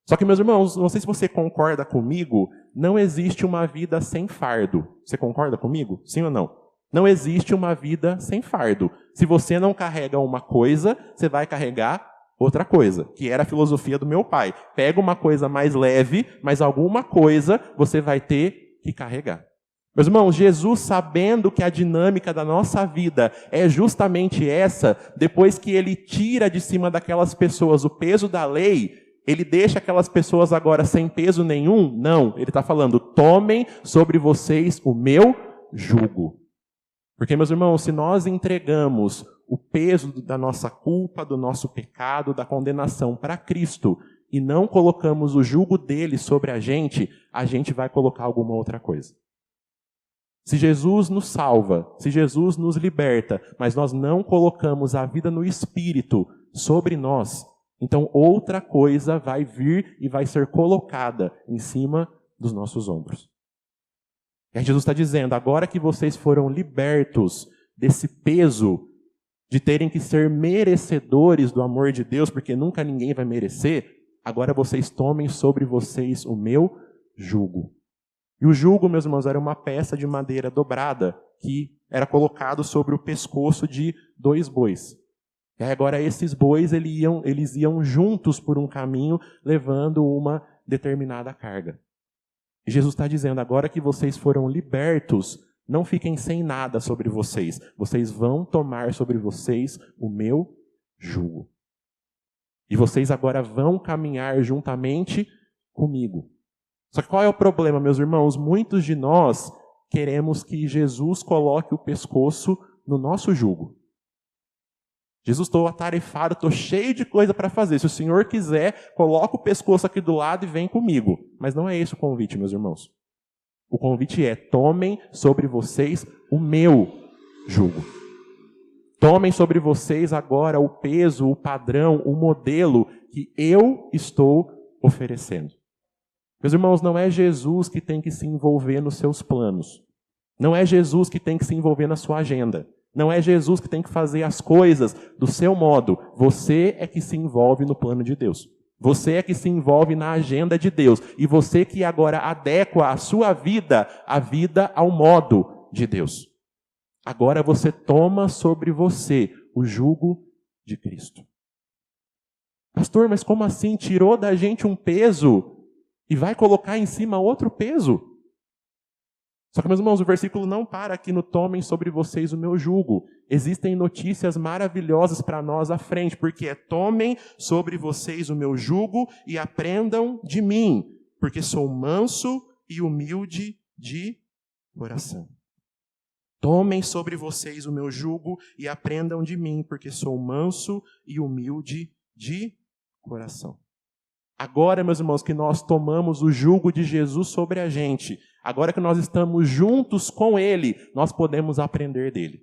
Só que, meus irmãos, não sei se você concorda comigo, não existe uma vida sem fardo. Você concorda comigo? Sim ou não? Não existe uma vida sem fardo. Se você não carrega uma coisa, você vai carregar outra coisa, que era a filosofia do meu pai. Pega uma coisa mais leve, mas alguma coisa você vai ter que carregar. Meus irmãos, Jesus, sabendo que a dinâmica da nossa vida é justamente essa, depois que ele tira de cima daquelas pessoas o peso da lei, ele deixa aquelas pessoas agora sem peso nenhum? Não, ele está falando, tomem sobre vocês o meu jugo. Porque, meus irmãos, se nós entregamos o peso da nossa culpa, do nosso pecado, da condenação para Cristo, e não colocamos o jugo dele sobre a gente vai colocar alguma outra coisa. Se Jesus nos salva, se Jesus nos liberta, mas nós não colocamos a vida no Espírito sobre nós, então outra coisa vai vir e vai ser colocada em cima dos nossos ombros. E aí Jesus está dizendo, agora que vocês foram libertos desse peso de terem que ser merecedores do amor de Deus, porque nunca ninguém vai merecer, agora vocês tomem sobre vocês o meu jugo. E o jugo, meus irmãos, era uma peça de madeira dobrada que era colocado sobre o pescoço de 2 bois. E agora esses bois eles iam juntos por um caminho, levando uma determinada carga. E Jesus está dizendo, agora que vocês foram libertos, não fiquem sem nada sobre vocês. Vocês vão tomar sobre vocês o meu jugo. E vocês agora vão caminhar juntamente comigo. Só que qual é o problema, meus irmãos? Muitos de nós queremos que Jesus coloque o pescoço no nosso jugo. Jesus, estou atarefado, estou cheio de coisa para fazer. Se o Senhor quiser, coloca o pescoço aqui do lado e vem comigo. Mas não é esse o convite, meus irmãos. O convite é, tomem sobre vocês o meu jugo. Tomem sobre vocês agora o peso, o padrão, o modelo que eu estou oferecendo. Meus irmãos, não é Jesus que tem que se envolver nos seus planos. Não é Jesus que tem que se envolver na sua agenda. Não é Jesus que tem que fazer as coisas do seu modo. Você é que se envolve no plano de Deus. Você é que se envolve na agenda de Deus. E você que agora adequa a sua vida, a vida ao modo de Deus. Agora você toma sobre você o jugo de Cristo. Pastor, mas como assim? Tirou da gente um peso e vai colocar em cima outro peso? Só que, meus irmãos, o versículo não para aqui no tomem sobre vocês o meu jugo. Existem notícias maravilhosas para nós à frente, porque é tomem sobre vocês o meu jugo e aprendam de mim, porque sou manso e humilde de coração. Tomem sobre vocês o meu jugo e aprendam de mim, porque sou manso e humilde de coração. Agora, meus irmãos, que nós tomamos o jugo de Jesus sobre a gente, agora que nós estamos juntos com Ele, nós podemos aprender dele.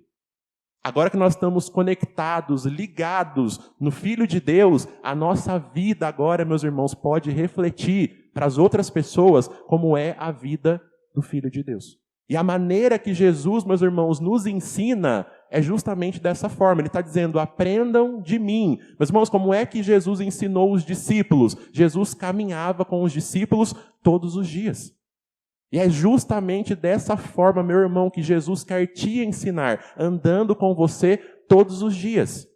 Agora que nós estamos conectados, ligados no Filho de Deus, a nossa vida agora, meus irmãos, pode refletir para as outras pessoas como é a vida do Filho de Deus. E a maneira que Jesus, meus irmãos, nos ensina é justamente dessa forma. Ele está dizendo, aprendam de mim. Meus irmãos, como é que Jesus ensinou os discípulos? Jesus caminhava com os discípulos todos os dias. E é justamente dessa forma, meu irmão, que Jesus quer te ensinar, andando com você todos os dias.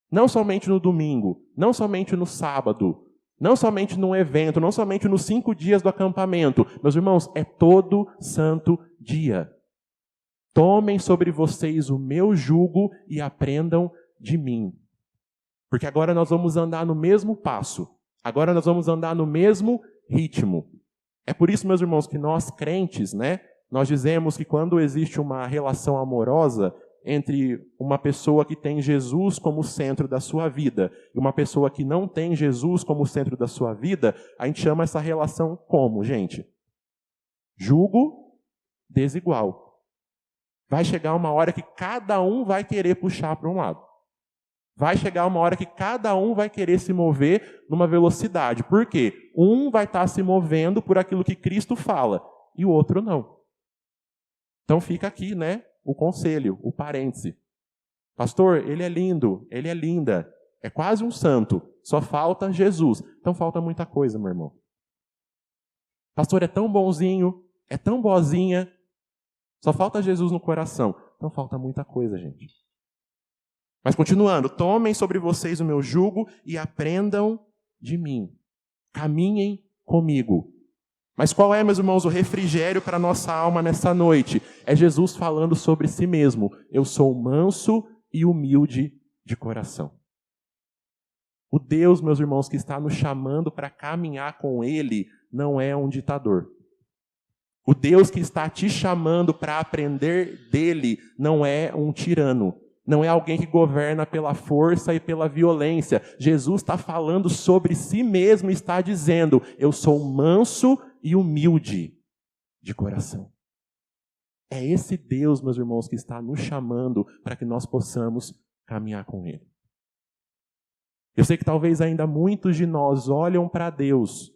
Não somente no domingo, não somente no sábado, não somente num evento, não somente nos 5 dias do acampamento. Meus irmãos, é todo santo dia. Tomem sobre vocês o meu jugo e aprendam de mim. Porque agora nós vamos andar no mesmo passo. Agora nós vamos andar no mesmo ritmo. É por isso, meus irmãos, que nós crentes, nós dizemos que quando existe uma relação amorosa entre uma pessoa que tem Jesus como centro da sua vida e uma pessoa que não tem Jesus como centro da sua vida, a gente chama essa relação como, gente? Jugo desigual. Vai chegar uma hora que cada um vai querer puxar para um lado. Vai chegar uma hora que cada um vai querer se mover numa velocidade. Por quê? Um vai estar se movendo por aquilo que Cristo fala e o outro não. Então fica aqui, o conselho, o parêntese. Pastor, ele é lindo, ele é linda, é quase um santo, só falta Jesus. Então falta muita coisa, meu irmão. Pastor, é tão bonzinho, é tão boazinha, só falta Jesus no coração. Então falta muita coisa, gente. Mas continuando, tomem sobre vocês o meu jugo e aprendam de mim. Caminhem comigo. Mas qual é, meus irmãos, o refrigério para a nossa alma nessa noite? É Jesus falando sobre si mesmo. Eu sou manso e humilde de coração. O Deus, meus irmãos, que está nos chamando para caminhar com Ele, não é um ditador. O Deus que está te chamando para aprender dele não é um tirano. Não é alguém que governa pela força e pela violência. Jesus está falando sobre si mesmo e está dizendo, eu sou manso e humilde de coração. É esse Deus, meus irmãos, que está nos chamando para que nós possamos caminhar com Ele. Eu sei que talvez ainda muitos de nós olham para Deus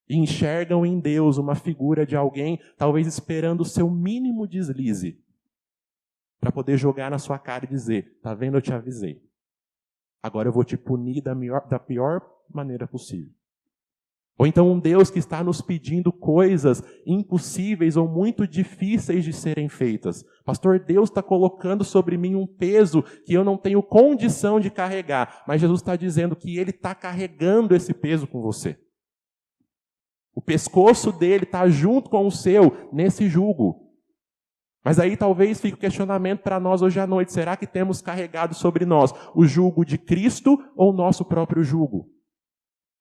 e enxergam em Deus uma figura de alguém, talvez esperando o seu mínimo deslize, para poder jogar na sua cara e dizer, tá vendo, eu te avisei. Agora eu vou te punir da pior maneira possível. Ou então um Deus que está nos pedindo coisas impossíveis ou muito difíceis de serem feitas. Pastor, Deus está colocando sobre mim um peso que eu não tenho condição de carregar. Mas Jesus está dizendo que Ele está carregando esse peso com você. O pescoço dele está junto com o seu nesse jugo. Mas aí talvez fique o questionamento para nós hoje à noite. Será que temos carregado sobre nós o jugo de Cristo ou o nosso próprio jugo?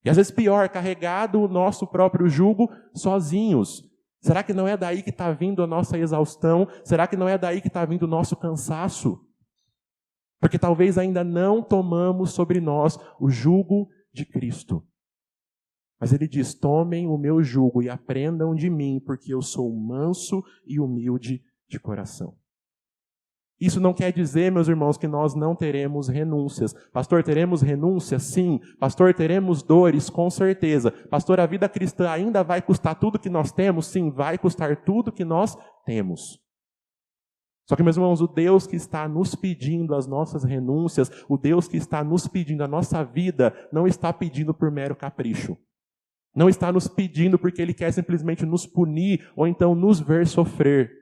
E às vezes pior, carregado o nosso próprio jugo sozinhos. Será que não é daí que está vindo a nossa exaustão? Será que não é daí que está vindo o nosso cansaço? Porque talvez ainda não tomamos sobre nós o jugo de Cristo. Mas ele diz, tomem o meu jugo e aprendam de mim, porque eu sou manso e humilde de coração. Isso não quer dizer, meus irmãos, que nós não teremos renúncias. Pastor, teremos renúncias? Sim. Pastor, teremos dores? Com certeza. Pastor, a vida cristã ainda vai custar tudo que nós temos? Sim, vai custar tudo que nós temos. Só que, meus irmãos, o Deus que está nos pedindo as nossas renúncias, o Deus que está nos pedindo a nossa vida, não está pedindo por mero capricho. Não está nos pedindo porque Ele quer simplesmente nos punir ou então nos ver sofrer.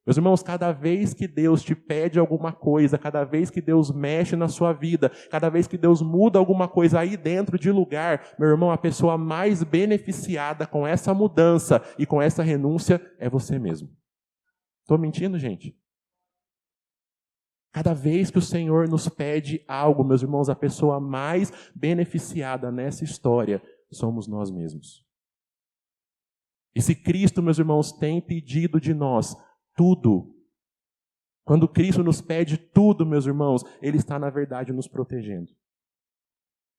Meus irmãos, cada vez que Deus te pede alguma coisa, cada vez que Deus mexe na sua vida, cada vez que Deus muda alguma coisa aí dentro de lugar, meu irmão, a pessoa mais beneficiada com essa mudança e com essa renúncia é você mesmo. Estou mentindo, gente? Cada vez que o Senhor nos pede algo, meus irmãos, a pessoa mais beneficiada nessa história somos nós mesmos. E se Cristo, meus irmãos, tem pedido de nós tudo, quando Cristo nos pede tudo, meus irmãos, Ele está, na verdade, nos protegendo.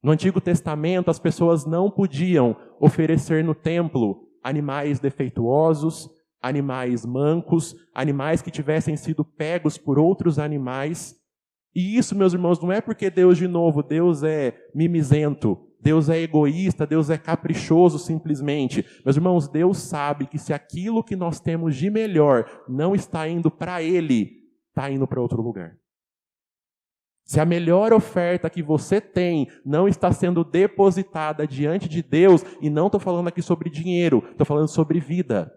No Antigo Testamento, as pessoas não podiam oferecer no templo animais defeituosos, animais mancos, animais que tivessem sido pegos por outros animais. E isso, meus irmãos, não é porque Deus, de novo, Deus é mimizento, Deus é egoísta, Deus é caprichoso simplesmente. Meus irmãos, Deus sabe que se aquilo que nós temos de melhor não está indo para Ele, está indo para outro lugar. Se a melhor oferta que você tem não está sendo depositada diante de Deus, e não estou falando aqui sobre dinheiro, estou falando sobre vida.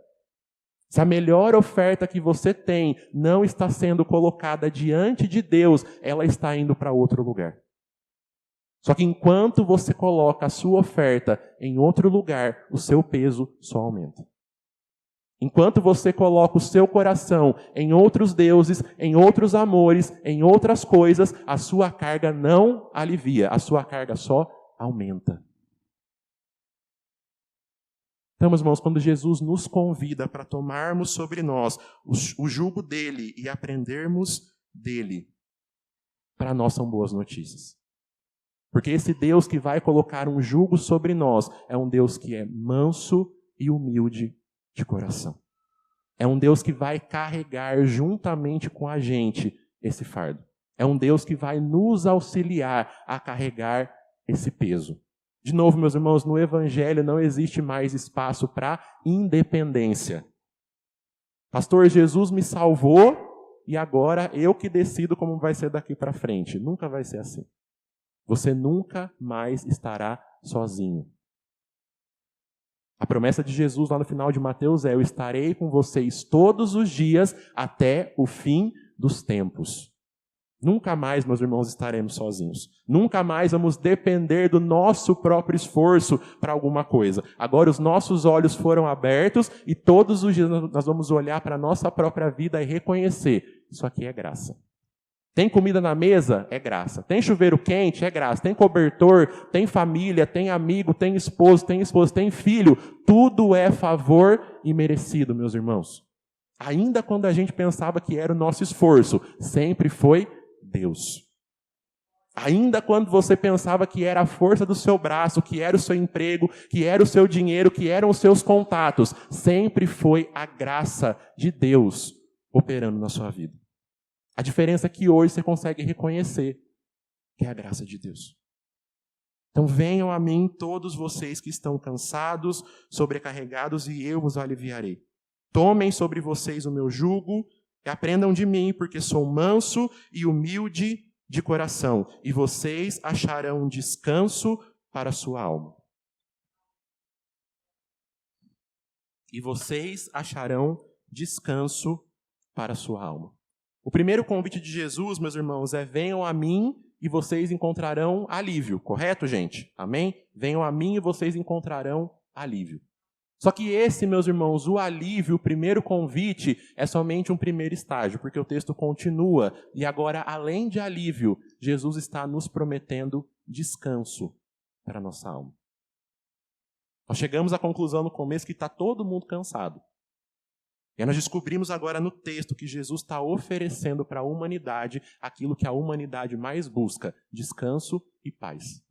Se a melhor oferta que você tem não está sendo colocada diante de Deus, ela está indo para outro lugar. Só que enquanto você coloca a sua oferta em outro lugar, o seu peso só aumenta. Enquanto você coloca o seu coração em outros deuses, em outros amores, em outras coisas, a sua carga não alivia, a sua carga só aumenta. Então, meus irmãos, quando Jesus nos convida para tomarmos sobre nós o jugo dele e aprendermos dele, para nós são boas notícias. Porque esse Deus que vai colocar um jugo sobre nós é um Deus que é manso e humilde de coração. É um Deus que vai carregar juntamente com a gente esse fardo. É um Deus que vai nos auxiliar a carregar esse peso. De novo, meus irmãos, no Evangelho não existe mais espaço para independência. Pastor, Jesus me salvou e agora eu que decido como vai ser daqui para frente. Nunca vai ser assim. Você nunca mais estará sozinho. A promessa de Jesus lá no final de Mateus é: eu estarei com vocês todos os dias até o fim dos tempos. Nunca mais, meus irmãos, estaremos sozinhos. Nunca mais vamos depender do nosso próprio esforço para alguma coisa. Agora os nossos olhos foram abertos e todos os dias nós vamos olhar para a nossa própria vida e reconhecer: isso aqui é graça. Tem comida na mesa? É graça. Tem chuveiro quente? É graça. Tem cobertor? Tem família? Tem amigo? Tem esposo? Tem filho? Tudo é favor e merecido, meus irmãos. Ainda quando a gente pensava que era o nosso esforço, sempre foi Deus. Ainda quando você pensava que era a força do seu braço, que era o seu emprego, que era o seu dinheiro, que eram os seus contatos, sempre foi a graça de Deus operando na sua vida. A diferença é que hoje você consegue reconhecer que é a graça de Deus. Então venham a mim todos vocês que estão cansados, sobrecarregados, e eu vos aliviarei. Tomem sobre vocês o meu jugo e aprendam de mim, porque sou manso e humilde de coração, e vocês acharão descanso para a sua alma. E vocês acharão descanso para a sua alma. O primeiro convite de Jesus, meus irmãos, é: venham a mim e vocês encontrarão alívio. Correto, gente? Amém? Venham a mim e vocês encontrarão alívio. Só que esse, meus irmãos, o alívio, o primeiro convite, é somente um primeiro estágio, porque o texto continua. E agora, além de alívio, Jesus está nos prometendo descanso para a nossa alma. Nós chegamos à conclusão no começo que está todo mundo cansado. E aí nós descobrimos agora no texto que Jesus está oferecendo para a humanidade aquilo que a humanidade mais busca: descanso e paz.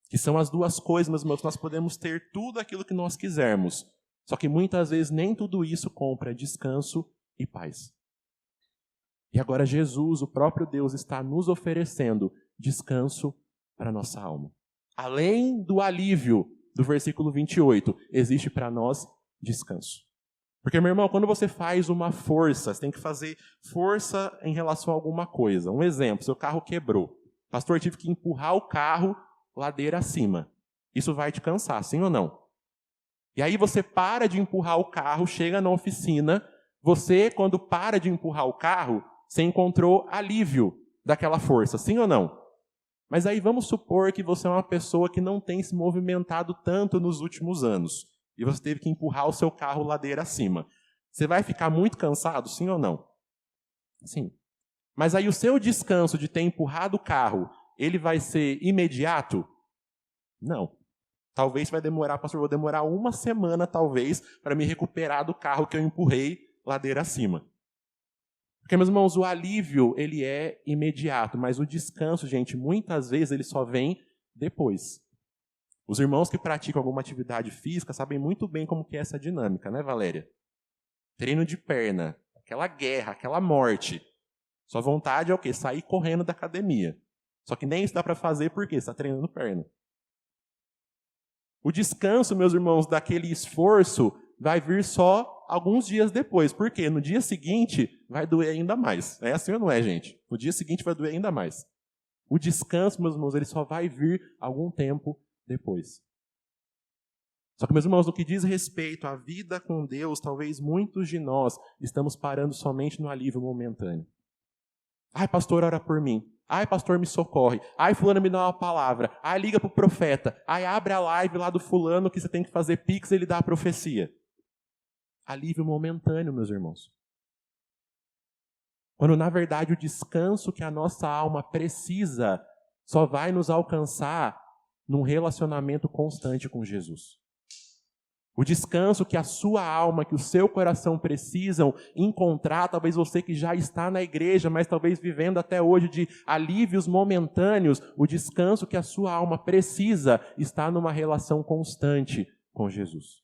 Que são as duas coisas, meus irmãos, que nós podemos ter tudo aquilo que nós quisermos. Só que muitas vezes nem tudo isso compra descanso e paz. E agora Jesus, o próprio Deus, está nos oferecendo descanso para a nossa alma. Além do alívio do versículo 28, existe para nós descanso. Porque, meu irmão, quando você faz uma força, você tem que fazer força em relação a alguma coisa. Um exemplo, seu carro quebrou. O pastor tive que empurrar o carro ladeira acima. Isso vai te cansar, sim ou não? E aí você para de empurrar o carro, chega na oficina, você, quando para de empurrar o carro, você encontrou alívio daquela força, sim ou não? Mas aí vamos supor que você é uma pessoa que não tem se movimentado tanto nos últimos anos, e você teve que empurrar o seu carro ladeira acima. Você vai ficar muito cansado, sim ou não? Sim. Mas aí o seu descanso de ter empurrado o carro, ele vai ser imediato? Não. Talvez vai demorar, pastor, vou demorar uma semana, talvez, para me recuperar do carro que eu empurrei ladeira acima. Porque, meus irmãos, o alívio, ele é imediato, mas o descanso, gente, muitas vezes ele só vem depois. Os irmãos que praticam alguma atividade física sabem muito bem como que é essa dinâmica, né, Valéria? Treino de perna, aquela guerra, aquela morte. Sua vontade é o quê? Sair correndo da academia. Só que nem isso dá para fazer porque você está treinando perna. O descanso, meus irmãos, daquele esforço vai vir só alguns dias depois. Por quê? No dia seguinte vai doer ainda mais. É assim ou não é, gente? No dia seguinte vai doer ainda mais. O descanso, meus irmãos, ele só vai vir algum tempo depois. Só que, meus irmãos, no que diz respeito à vida com Deus, talvez muitos de nós estamos parando somente no alívio momentâneo. Ai, pastor, ora por mim. Ai, pastor, me socorre. Ai, fulano, me dá uma palavra. Ai, liga para o profeta. Ai, abre a live lá do fulano que você tem que fazer pix e ele dá a profecia. Alívio momentâneo, meus irmãos. Quando, na verdade, o descanso que a nossa alma precisa só vai nos alcançar num relacionamento constante com Jesus. O descanso que a sua alma, que o seu coração precisam encontrar, talvez você que já está na igreja, mas talvez vivendo até hoje de alívios momentâneos, o descanso que a sua alma precisa está numa relação constante com Jesus.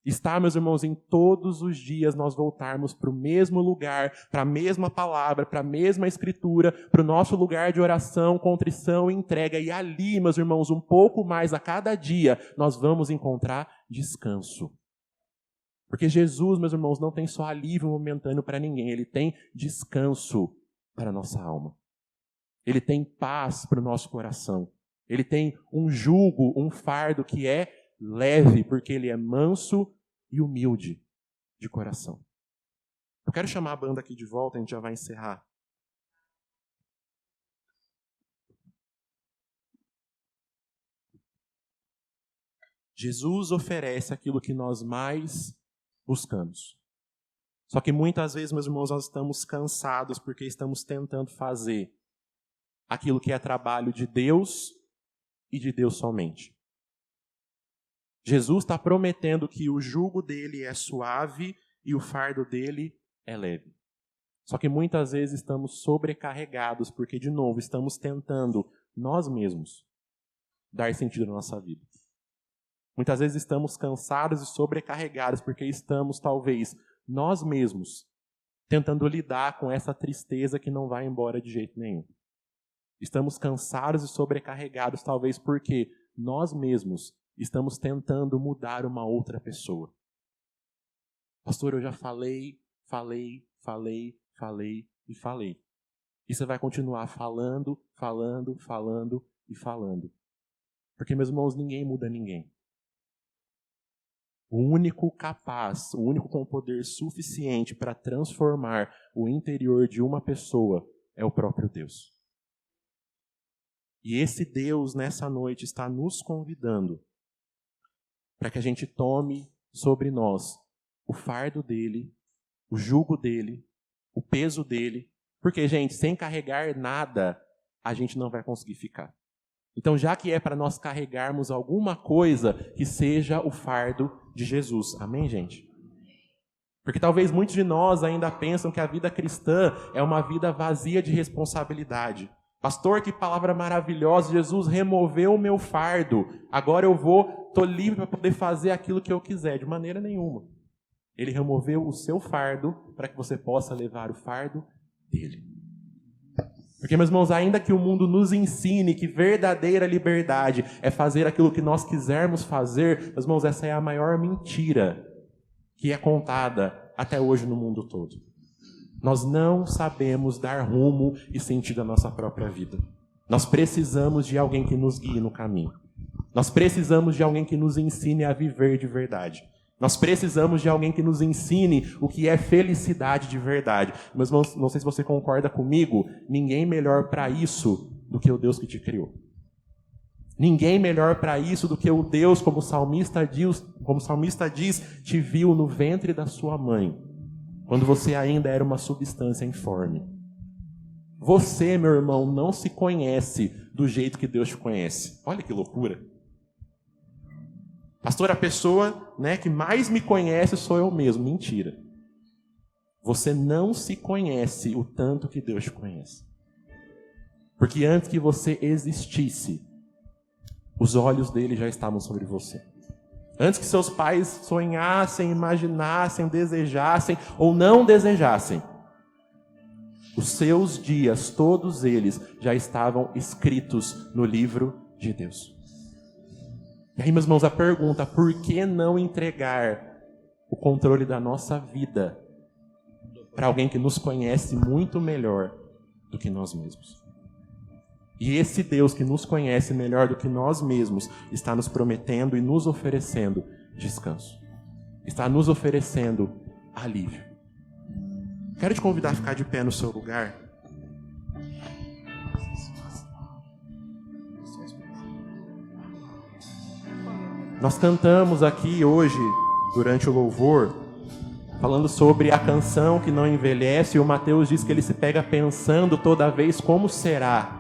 Está, meus irmãos, em todos os dias nós voltarmos para o mesmo lugar, para a mesma palavra, para a mesma escritura, para o nosso lugar de oração, contrição e entrega. E ali, meus irmãos, um pouco mais a cada dia, nós vamos encontrar descanso. Porque Jesus, meus irmãos, não tem só alívio momentâneo para ninguém, ele tem descanso para a nossa alma. Ele tem paz para o nosso coração. Ele tem um jugo, um fardo que é leve, porque ele é manso e humilde de coração. Eu quero chamar a banda aqui de volta, a gente já vai encerrar. Jesus oferece aquilo que nós mais buscamos. Só que muitas vezes, meus irmãos, nós estamos cansados porque estamos tentando fazer aquilo que é trabalho de Deus e de Deus somente. Jesus está prometendo que o jugo dele é suave e o fardo dele é leve. Só que muitas vezes estamos sobrecarregados porque, de novo, estamos tentando nós mesmos dar sentido à nossa vida. Muitas vezes estamos cansados e sobrecarregados porque estamos, talvez, nós mesmos tentando lidar com essa tristeza que não vai embora de jeito nenhum. Estamos cansados e sobrecarregados, talvez, porque nós mesmos estamos tentando mudar uma outra pessoa. Pastor, eu já falei. E você vai continuar falando. Porque, meus irmãos, ninguém muda ninguém. O único capaz, o único com poder suficiente para transformar o interior de uma pessoa é o próprio Deus. E esse Deus, nessa noite, está nos convidando para que a gente tome sobre nós o fardo dele, o jugo dele, o peso dele. Porque, gente, sem carregar nada, a gente não vai conseguir ficar. Então, já que é para nós carregarmos alguma coisa, que seja o fardo de Jesus. Amém, gente? Porque talvez muitos de nós ainda pensam que a vida cristã é uma vida vazia de responsabilidade. Pastor, que palavra maravilhosa, Jesus removeu o meu fardo. Agora estou livre para poder fazer aquilo que eu quiser. De maneira nenhuma. Ele removeu o seu fardo para que você possa levar o fardo dele. Porque, meus irmãos, ainda que o mundo nos ensine que verdadeira liberdade é fazer aquilo que nós quisermos fazer, meus irmãos, essa é a maior mentira que é contada até hoje no mundo todo. Nós não sabemos dar rumo e sentido à nossa própria vida. Nós precisamos de alguém que nos guie no caminho. Nós precisamos de alguém que nos ensine a viver de verdade. Nós precisamos de alguém que nos ensine o que é felicidade de verdade. Meus irmãos, não sei se você concorda comigo, ninguém melhor para isso do que o Deus que te criou. Ninguém melhor para isso do que o Deus, como o salmista diz, te viu no ventre da sua mãe, quando você ainda era uma substância informe. Você, meu irmão, não se conhece do jeito que Deus te conhece. Olha que loucura. Pastor, a pessoa, que mais me conhece sou eu mesmo. Mentira. Você não se conhece o tanto que Deus te conhece. Porque antes que você existisse, os olhos dele já estavam sobre você. Antes que seus pais sonhassem, imaginassem, desejassem ou não desejassem, os seus dias, todos eles, já estavam escritos no livro de Deus. E aí, meus irmãos, a pergunta, por que não entregar o controle da nossa vida para alguém que nos conhece muito melhor do que nós mesmos? E esse Deus que nos conhece melhor do que nós mesmos está nos prometendo e nos oferecendo descanso. Está nos oferecendo alívio. Quero te convidar a ficar de pé no seu lugar. Nós cantamos aqui hoje, durante o louvor, falando sobre a canção que não envelhece, e o Mateus diz que ele se pega pensando toda vez como será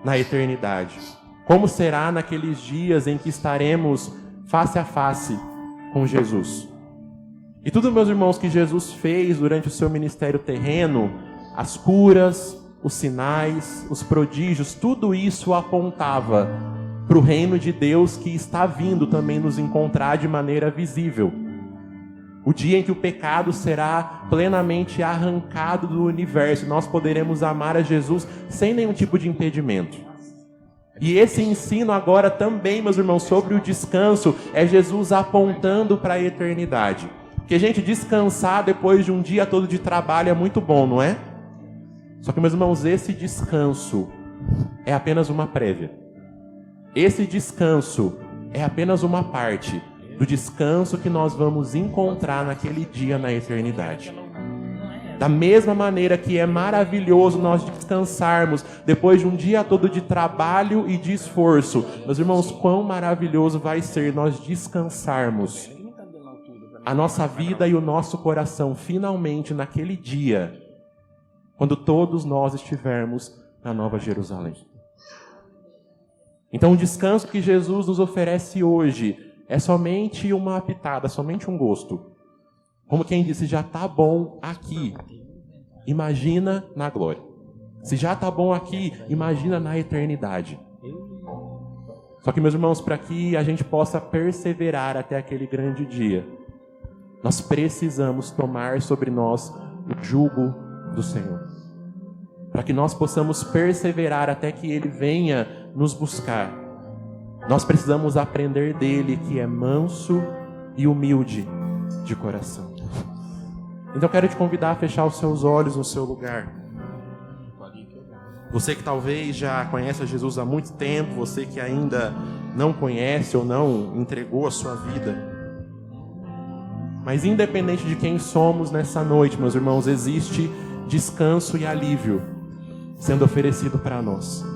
na eternidade. Como será naqueles dias em que estaremos face a face com Jesus. E tudo, meus irmãos, que Jesus fez durante o seu ministério terreno, as curas, os sinais, os prodígios, tudo isso apontava para o reino de Deus que está vindo também nos encontrar de maneira visível. O dia em que o pecado será plenamente arrancado do universo, nós poderemos amar a Jesus sem nenhum tipo de impedimento. E esse ensino agora também, meus irmãos, sobre o descanso, é Jesus apontando para a eternidade. Porque, gente, descansar depois de um dia todo de trabalho é muito bom, não é? Só que, meus irmãos, esse descanso é apenas uma prévia. Esse descanso é apenas uma parte do descanso que nós vamos encontrar naquele dia na eternidade. Da mesma maneira que é maravilhoso nós descansarmos depois de um dia todo de trabalho e de esforço, meus irmãos, quão maravilhoso vai ser nós descansarmos a nossa vida e o nosso coração finalmente naquele dia, quando todos nós estivermos na Nova Jerusalém. Então, o descanso que Jesus nos oferece hoje é somente uma pitada, somente um gosto. Como quem disse, já está bom aqui, imagina na glória. Se já está bom aqui, imagina na eternidade. Só que, meus irmãos, para que a gente possa perseverar até aquele grande dia, nós precisamos tomar sobre nós o jugo do Senhor. Para que nós possamos perseverar até que Ele venha nos buscar, nós precisamos aprender dele, que é manso e humilde de coração. Então eu quero te convidar a fechar os seus olhos no seu lugar. Você que talvez já conhece a Jesus há muito tempo, você que ainda não conhece ou não entregou a sua vida. Mas independente de quem somos nessa noite, meus irmãos, existe descanso e alívio sendo oferecido para nós.